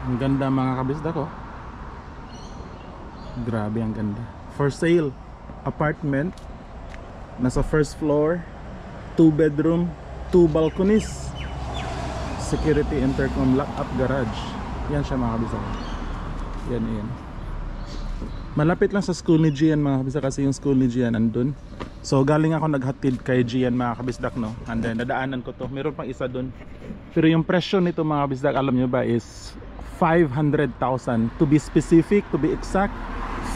Ang ganda mga kabisdak ko. Grabe ang ganda. For sale apartment. Nasa first floor, 2 bedroom, 2 balconies, security intercom, lock up garage. Yan siya mga kabisdak. Yan. Malapit lang sa school ni Gian mga kabisdak, kasi yung school ni Gian andun. So galing ako naghatid kay Gian mga kabisdak, no? And then nadaanan ko to. Meron pang isa dun. Pero yung presyo nito mga kabisdak, alam nyo ba, is 500,000. To be specific, to be exact,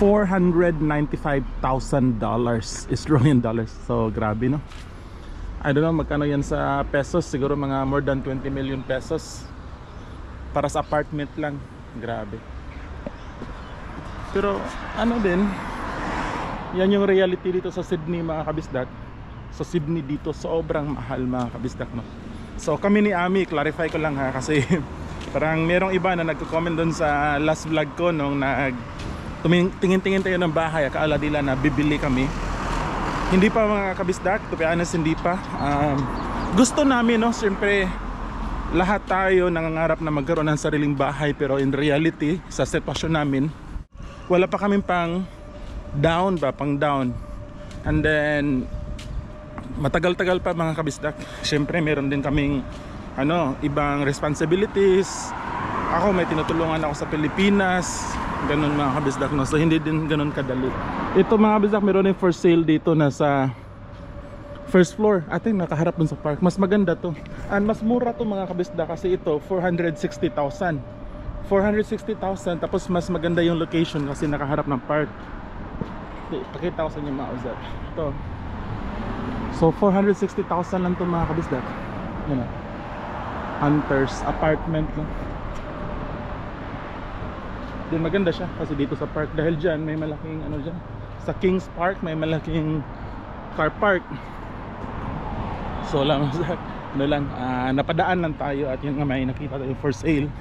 $495,000 Australian dollars. So grabe, no? I don't know magkano yan sa pesos. Siguro mga more than 20 million pesos para sa apartment lang. Grabe. Pero ano din, yan yung reality dito sa Sydney mga kabisdak. Sa Sydney dito sobrang mahal mga kabisdak, no? So kami ni Ami, clarify ko lang ha, kasi parang merong iba na nagko-comment doon sa last vlog ko nung tingin-tingin tayo ng bahay, akala nila na bibili kami. Hindi pa mga kabisdak, to be honest, hindi pa. Gusto namin, no, siyempre lahat tayo nangangarap na magkaroon ng sariling bahay, pero in reality sa sitwasyon namin wala pa kaming pang down. And then matagal-tagal pa mga kabisdak. Siyempre meron din kaming ibang responsibilities. Ako may tinutulungan ako sa Pilipinas, ganun mga kabisdak, no? So hindi din ganun kadali. Ito mga kabisdak, meron din for sale dito na sa first floor. Ating nakaharap dun sa park. Mas maganda to. And mas mura to mga kabisdak, kasi ito 460,000. Tapos mas maganda yung location kasi nakaharap ng park. Pakita ko sa inyo mga uzat. Ito. So 460,000 lang to mga kabisdak. Yan na. Hunters apartment, no? Din maganda siya kasi dito sa park, dahil dyan may malaking dyan sa Kings Park, may malaking car park. So lang napadaan lang tayo at yun nga, may nakita tayo for sale.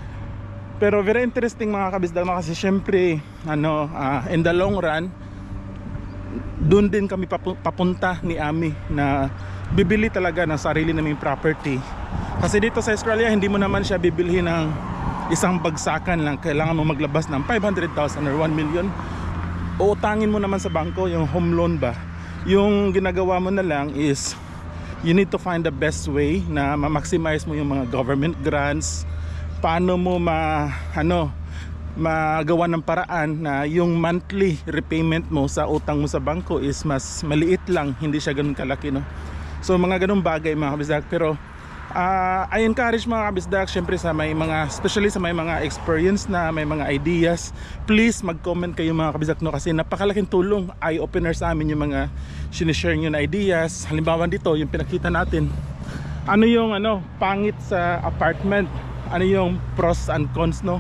Pero very interesting mga kabisdak, no? Kasi syempre in the long run doon din kami papunta ni Ami na bibili talaga ng sarili naming property. Kasi dito sa Australia hindi mo naman siya bibilhin ng isang bagsakan lang. Kailangan mo maglabas ng 500,000 or 1 million. Uutangin mo naman sa bangko, yung home loan ba. Yung ginagawa mo na lang is you need to find the best way na ma-maximize mo yung mga government grants. Paano mo magawa ng paraan na yung monthly repayment mo sa utang mo sa bangko is mas maliit lang, hindi siya ganun kalaki, no? So mga ganung bagay mga kabisdak. Pero I encourage mga kabisdak, syempre sa may mga, especially sa may mga experience na may mga ideas, please mag-comment kayo mga kabisdak, no? Kasi napakalaking tulong, eye-opener sa amin yung mga sinishare nyo na ideas. Halimbawa dito, yung pinakita natin, ano yung pangit sa apartment, ano yung pros and cons, no,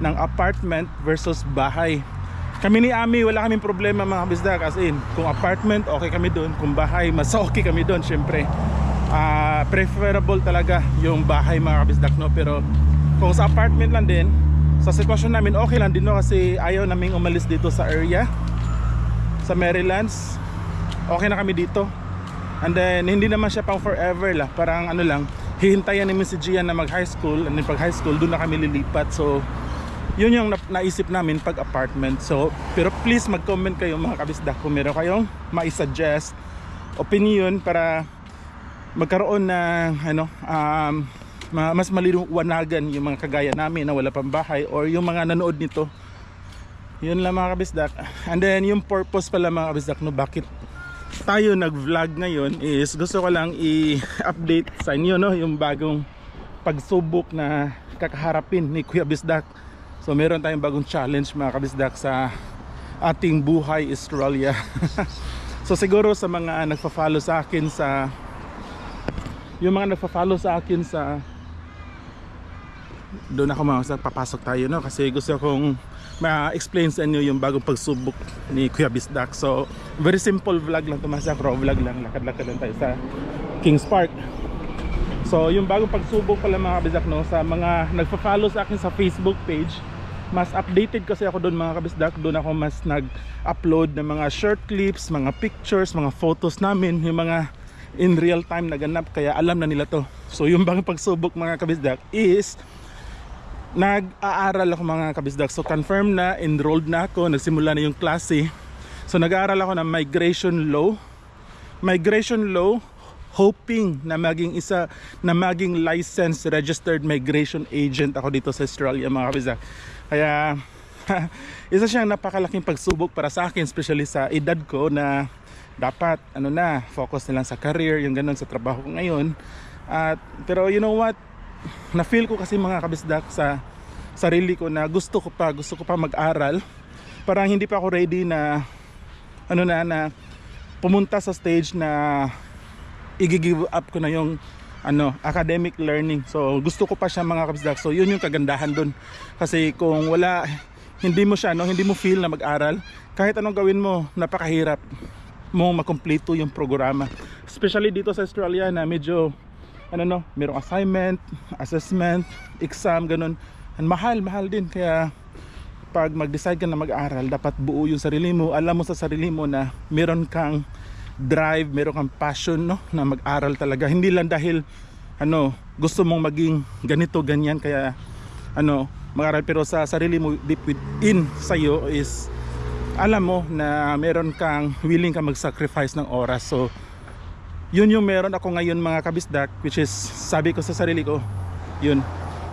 ng apartment versus bahay. Kami ni Ami, wala kaming problema mga kabisdak, as in, kung apartment okay kami doon, kung bahay mas okay kami doon. Syempre preferable talaga yung bahay mga kabisdak, no? Pero kung sa apartment lang din, sa sitwasyon namin okay lang din, no? Kasi ayaw naming umalis dito sa area, sa Marylands. Okay na kami dito. And then hindi naman siya pang forever lah, parang lang, hihintayan namin si Gian na mag high school, and then pag high school doon na kami lilipat. So yun yung naisip namin pag apartment. So pero please mag-comment kayo mga kabisdak kung meron kayong mai-suggest opinion para magkaroon ng mas maliwanagan yung mga kagaya namin na wala pang bahay, or yung mga nanood nito. Yun lang mga kabisdak. And then yung purpose pala mga kabisdak, no, bakit tayo nag-vlog ngayon is gusto ko lang i-update sa inyo, no, yung bagong pagsubok na kakaharapin ni Kuya Bisdak. So meron tayong bagong challenge mga kabisdak sa ating buhay Australia. So siguro sa mga nagfa-follow sa akin doon ako papasok tayo, no, kasi gusto kong ma-explain sa inyo yung bagong pagsubok ni Kuya Bisdak. So very simple vlog lang, tumasa raw vlog lang, lakad-lakad lang tayo sa Kings Park. So yung bagong pagsubok pala mga kabisdak, no, sa mga nagfa-follow sa akin sa Facebook page, mas updated kasi ako doon mga kabisdak. Doon ako mas nag-upload ng mga short clips, mga pictures, mga photos namin, yung mga in real time naganap, kaya alam na nila to. So yung bagong pagsubok mga kabisdak is nag-aaral ako mga kabisdak. So confirm na, enrolled na ako, nagsimula na yung klase. So nag-aaral ako ng migration law. Migration law, hoping na maging licensed registered migration agent ako dito sa Australia mga kabisdak. Kaya isa siyang napakalaking pagsubok para sa akin, especially sa edad ko na dapat focus na lang sa career, yung ganun sa trabaho ko ngayon. Pero you know what, na-feel ko kasi mga kabisdak sa sarili ko na gusto ko pa mag-aral. Parang hindi pa ako ready na na pumunta sa stage na i-give up ko na yung academic learning. So gusto ko pa siya mga kabisdak. So yun yung kagandahan dun. Kasi kung hindi mo feel na mag-aral, kahit anong gawin mo, napakahirap mo makumpleto yung programa. Especially dito sa Australia na medyo merong assignment, assessment, exam, ganun. Mahal din. Kaya pag mag-decide ka na mag-aral, dapat buo yung sarili mo. Alam mo sa sarili mo na meron kang drive, meron kang passion na mag-aral talaga. Hindi lang dahil gusto mong maging ganito, ganyan, kaya mag-aral. Pero sa sarili mo, deep within sa'yo is alam mo na meron kang willing ka mag-sacrifice ng oras. So yun yung meron ako ngayon mga kabisdak, which is sabi ko sa sarili ko, yun,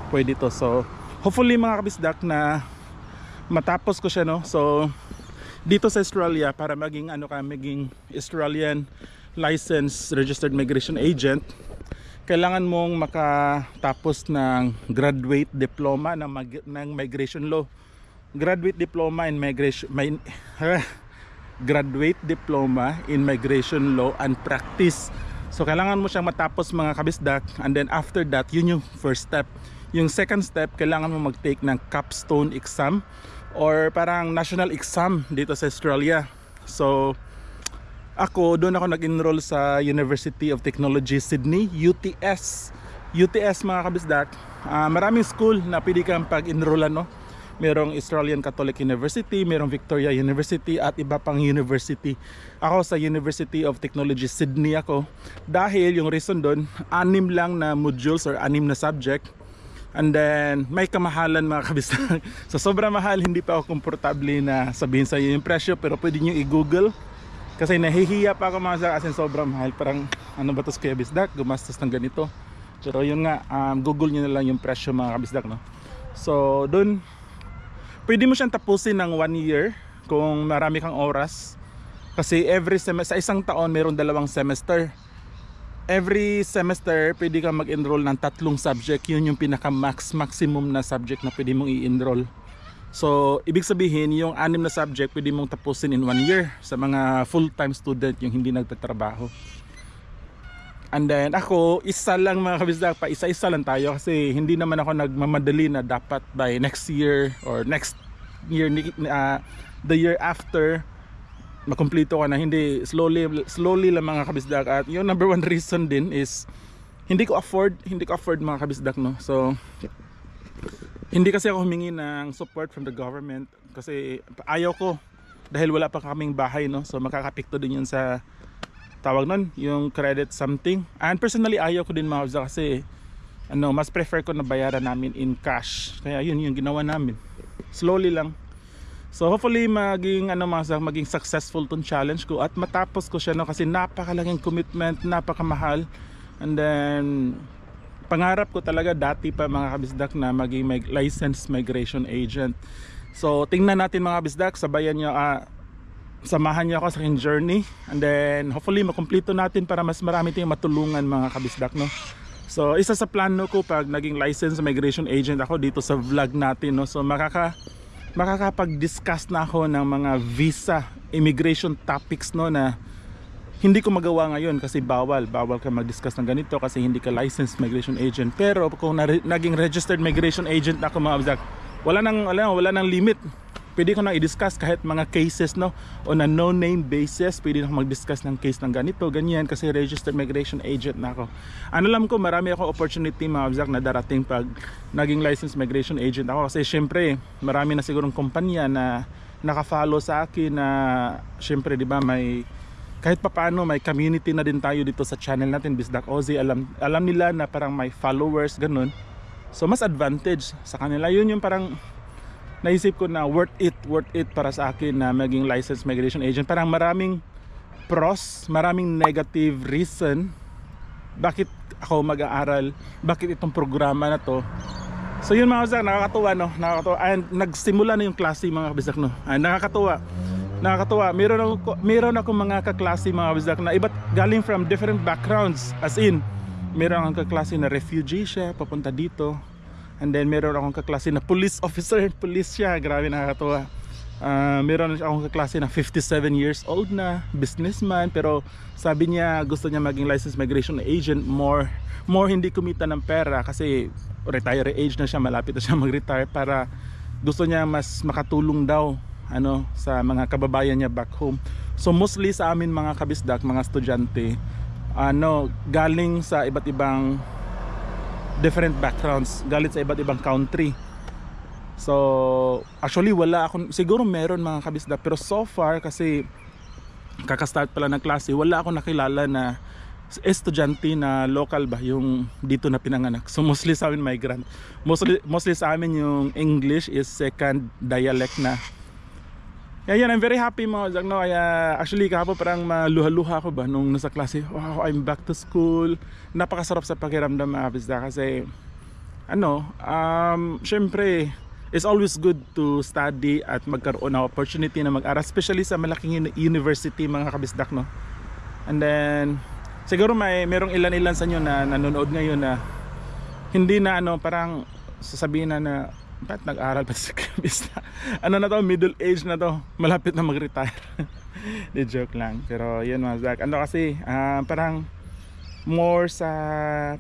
pwede to. So hopefully mga kabisdak na matapos ko siya, so dito sa Australia, para maging maging Australian licensed registered migration agent, kailangan mong makatapos ng graduate diploma ng migration law. Graduate diploma in migration law and practice. So kailangan mo siyang matapos mga kabisdak, and then after that, yun yung first step. Yung second step, kailangan mo mag-take ng capstone exam or parang national exam dito sa Australia. So doon ako nag-enroll sa University of Technology Sydney, UTS mga kabisdak. Maraming school na pwede kang pag-enrollan, merong Australian Catholic University, merong Victoria University at iba pang university. Ako sa University of Technology Sydney ako, dahil yung reason doon, 6 lang na modules or 6 na subject. And then may kamahalan mga kabisdak. So sobrang mahal, hindi pa ako komportable na sabihin sa iyo yung presyo, pero pwede niyo i-google kasi nahihiya pa ako mga kabisdak kasi sobrang mahal. Parang ba to kaya bisdak, gumastos ng ganito. Pero yun nga, google niyo na lang yung presyo mga kabisdak, So doon pwede mo siyang tapusin ng 1 year kung marami kang oras. Kasi every semester, sa isang taon meron 2 semester. Every semester pwede kang mag-enroll ng 3 subject. Yun yung maximum na subject na pwede mong i-enroll. So ibig sabihin yung 6 na subject pwede mong tapusin in 1 year sa mga full-time student, yung hindi nagtatrabaho. And then ako, isa lang mga kabisdak, pa isa-isa lang tayo kasi hindi naman ako nagmamadali na dapat by next year or next year, the year after makumpleto ka na. Hindi, slowly lang mga kabisdak. At yung number 1 reason din is hindi ko afford mga kabisdak, So hindi kasi ako humingi ng support from the government kasi ayaw ko, dahil wala pa kaming bahay, So makakapekto din yun sa tawag nun, yung credit something. And personally ayaw ko din mga kabisdak kasi mas prefer ko na bayaran namin in cash. Kaya yun yung ginawa namin. Slowly lang. So hopefully maging successful tong challenge ko at matapos ko siya, kasi napakalaking commitment, napakamahal. And then pangarap ko talaga dati pa mga kabisdak na maging licensed migration agent. So tingnan natin mga kabisdak, samahan niyo ako sa aking journey, and then hopefully makumpleto natin para mas marami tayong matulungan mga kabisdak, So isa sa plano ko pag naging licensed migration agent ako dito sa vlog natin, So makakapag-discuss na ako ng mga visa, immigration topics, na hindi ko magawa ngayon kasi bawal ka mag-discuss ng ganito kasi hindi ka licensed migration agent. Pero kung naging registered migration agent ako mga kabisdak, wala nang limit. Pwede ko nang i-discuss kahit mga cases, on a no-name basis. Pwede na mag-discuss ng case ng ganito, ganyan, kasi registered migration agent na ako. Alam ko marami akong opportunity mga kabisdak na darating pag naging licensed migration agent ako. Kasi syempre marami na sigurong kumpanya na naka-follow sa akin na syempre, di ba, kahit papaano may community na din tayo dito sa channel natin, Bisdak Ozzy. Alam nila na parang may followers, ganun. So mas advantage sa kanila. Yun yung parang naisip ko na worth it para sa akin na maging licensed migration agent. Parang maraming pros, maraming negative reason bakit ako mag-aaral, bakit itong programa na to. So yun mga kabisdak, nakakatuwa no, nakakatuwa. And nagsimula na yung klase mga kabisdak no. Nakakatuwa. Meron ako mga kaklase mga kabisdak na iba't galing from different backgrounds, as in meron akong kaklase na refugee siya papunta dito, and then meron akong kaklase na police officer, police siya, grabe nakakatuwa. Meron akong kaklase na 57 years old na businessman, pero sabi niya gusto niya maging licensed migration agent, more hindi kumita ng pera kasi retire age na siya, malapit na siya mag-retire, para gusto niya mas makatulong daw sa mga kababayan niya back home. So mostly sa amin mga kabisdak, mga estudyante, galing sa iba't ibang different backgrounds, galing sa iba't ibang country. So actually wala akong, siguro meron mga kabisdak, pero so far kasi kakastart pala ng klase, wala akong nakilala na estudyante na local ba, yung dito na pinanganak. So mostly sa amin migrant, mostly sa amin yung English is second dialect na. Yan, I'm very happy mga kabisdak no. Actually kahapon parang maluha-luha ako ba nung nasa klase. Wow, I'm back to school. Napakasarap sa pakiramdam mga kabisdak kasi syempre it's always good to study at magkaroon ng opportunity na mag-aral, especially sa malaking university mga kabisdak no. And then siguro merong ilan-ilan sa inyo na nanonood ngayon na hindi na parang sasabihin na ba't nag-aral pa sa kabisdak? Na to, middle age na to, malapit na mag-retire. Di joke lang, pero yun mga kabisdak. Kasi parang more sa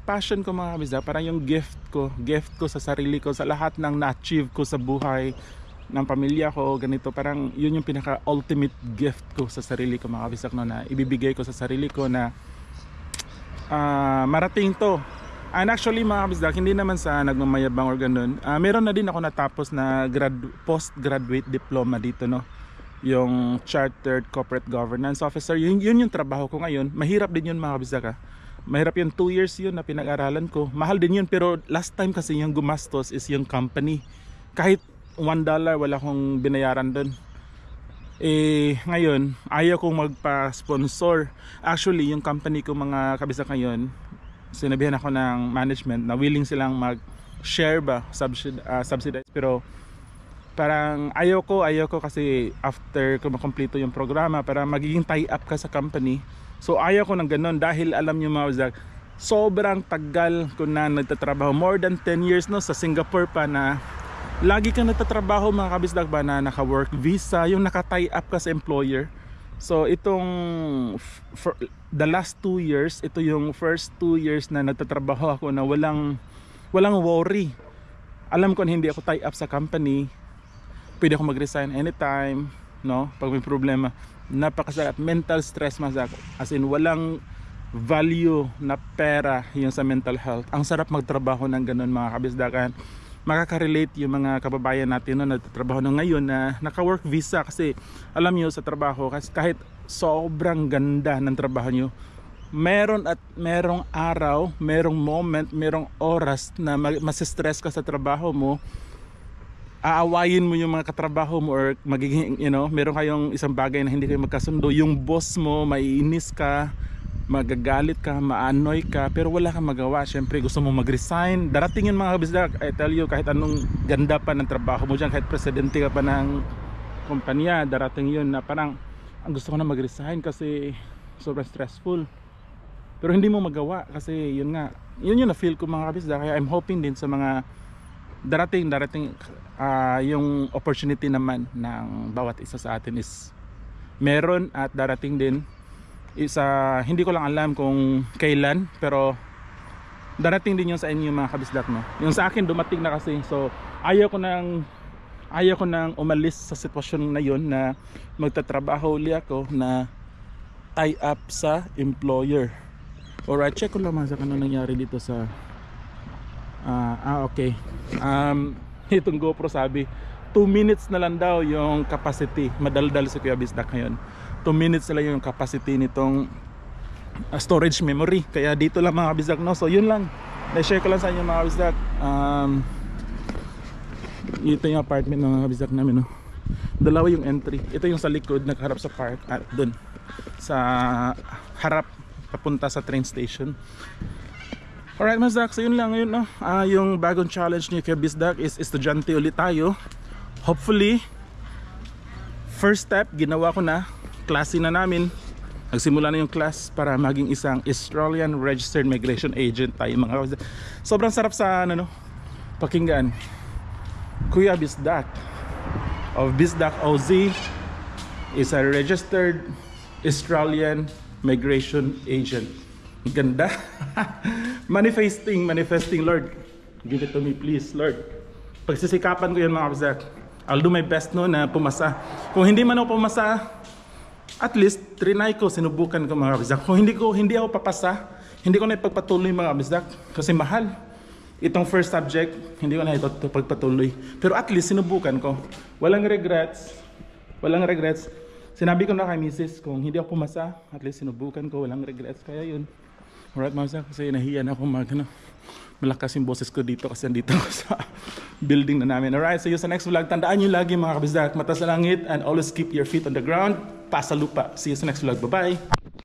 passion ko mga kabisdak, parang yung gift ko sa sarili ko, sa lahat ng na-achieve ko sa buhay ng pamilya ko, ganito, parang yun yung pinaka ultimate gift ko sa sarili ko mga kabisdak no, na ibibigay ko sa sarili ko na marating to. And actually mga kabisdak, hindi naman sa nagmamayabang or ganun, meron na din ako natapos na postgraduate diploma dito no, yung Chartered Corporate Governance Officer. Yun yung trabaho ko ngayon. Mahirap din yun mga kabisdak mahirap yun, 2 years yun na pinag-aralan ko. Mahal din yun, pero last time kasi yung gumastos is yung company. Kahit $1 wala akong binayaran doon. Ngayon ayaw kong magpa-sponsor. Actually yung company ko mga kabisdak ngayon, sinabihan ako ng management na willing silang mag-share ba, subsidize, pero parang ayaw ko kasi after ko makompleto yung programa, para magiging tie-up ka sa company. So ayaw ko ng ganun, dahil alam nyo mga kabisdak, sobrang tagal ko na nagtatrabaho, more than 10 years no, sa Singapore pa, na lagi kang nagtatrabaho mga kabisdak ba, na naka-work visa, yung naka-tie up ka sa employer. So itong the last 2 years, ito yung first 2 years na nagtatrabaho ako na walang worry. Alam ko na hindi ako tie up sa company, pwede ako mag-resign anytime no, pag may problema. Napakasarap, mental stress masak, as in walang value na pera yung sa mental health. Ang sarap magtrabaho ng ganun mga kabisdakan. Makaka-relate yung mga kababayan natin na nagtatrabaho na ngayon na naka-work visa, kasi alam nyo sa trabaho, kasi kahit sobrang ganda ng trabaho nyo, merong araw, merong moment, merong oras na masistress ka sa trabaho mo, aawayin mo yung mga katrabaho mo, or magiging meron kayong isang bagay na hindi kayo magkasundo, yung boss mo, maiinis ka, magagalit ka, maanoy ka, pero wala kang magawa. Syempre gusto mo mag-resign, darating yun mga kabisdak. I tell you, kahit anong ganda pa ng trabaho mo dyan, kahit presidente ka pa ng kumpanya, darating yun na parang ang gusto ko na mag-resign kasi sobrang stressful, pero hindi mo magawa kasi yun yung na-feel ko mga kabisdak. Kaya I'm hoping din sa mga darating yung opportunity naman ng bawat isa sa atin is meron, at darating din hindi ko lang alam kung kailan, pero darating din yun sa inyo mga kabisdak no. Yung sa akin dumating na kasi, so ayaw ko nang umalis sa sitwasyon na yun na magtatrabaho uli ako na tie up sa employer. Alright, check ko lang mga ano nangyari dito sa okay. Itong GoPro sabi 2 minutes na lang daw yung capacity. Madaldal si Kuya Bisdak ngayon. 2 minutes na lang yung capacity nitong storage memory. Kaya dito lang mga kabisdak no. So yun lang. Na-share ko lang sa inyo mga kabisdak. Ito yung apartment ng mga kabisdak namin, no? Dalawa yung entry. Ito yung sa likod, nakaharap sa park. At dun, sa harap, papunta sa train station. Alright mga kabisdak, so yun lang ngayon, no? Yung bagong challenge ni Kuya Bisdak is estudyante ulit tayo. Hopefully, first step, ginawa ko na. Klase na namin. Nagsimula na yung class para maging isang Australian Registered Migration Agent tayo mga kabisdak. Sobrang sarap sa ano, no? Pakinggan. Kuya Bisdak of Bisdak OZ is a registered Australian migration agent. Ganda. Manifesting Lord, give it to me please Lord. Pagsisikapan ko yan mga kabisdak. I'll do my best no na pumasa. Kung hindi man ako pumasa, at least trinay ko, sinubukan ko mga kabisdak. Kung hindi ako papasa, hindi ko na ipagpatuloy mga kabisdak kasi mahal. Itong first subject, hindi ko na ito pagpatuloy. Pero at least sinubukan ko. Walang regrets. Sinabi ko na kay Mrs. kung hindi ako pumasa, at least sinubukan ko, walang regrets. Kaya yun. Alright mga kabisdak, kasi nahiya na ako malakas yung boses ko dito kasi andito ako sa building na namin. Alright, see you sa next vlog. Tandaan nyo lagi mga kabisdak, mata sa langit and always keep your feet on the ground. Pasa lupa. See you sa next vlog. Bye-bye.